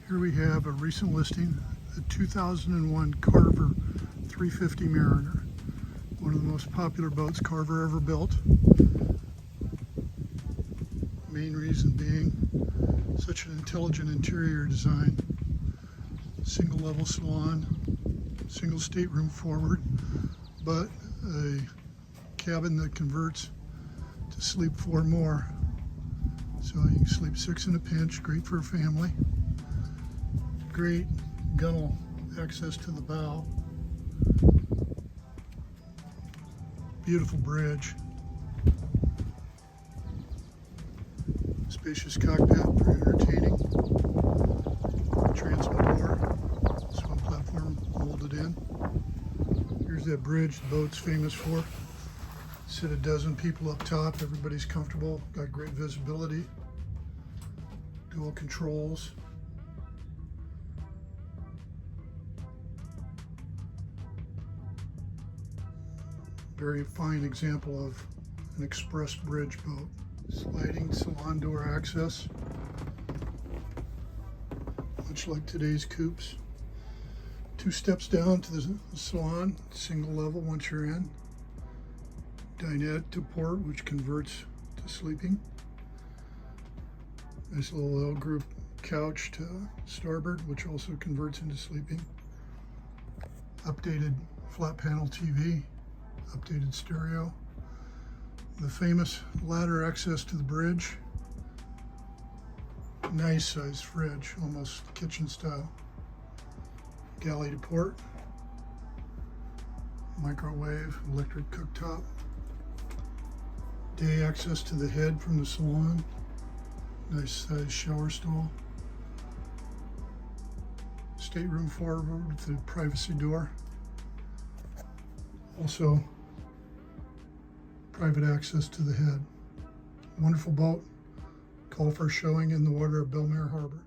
Here we have a recent listing, a 2001 Carver 350 Mariner. One of the most popular boats Carver ever built. Main reason being such an intelligent interior design. Single level salon, single stateroom forward, but a cabin that converts to sleep 4 more. So you can sleep 6 in a pinch, great for a family. Great gunnel access to the bow. Beautiful bridge. Spacious cockpit for entertaining. Transom door. Swim platform molded in. Here's that bridge the boat's famous for. Sit a dozen people up top. Everybody's comfortable. Got great visibility. Dual controls. Very fine example of an express bridge boat. Sliding salon door access, much like today's coupes. 2 steps down to the salon, single level once you're in. Dinette to port, which converts to sleeping. Nice little L group couch to starboard, which also converts into sleeping. Updated flat panel TV. Updated stereo. The famous ladder access to the bridge. Nice size fridge, almost kitchen style. Galley to port. Microwave, electric cooktop. Day access to the head from the salon. Nice size shower stall. Stateroom forward with the privacy door. Also, private access to the head. Wonderful boat. Call for a showing in the water of Belmare Harbor.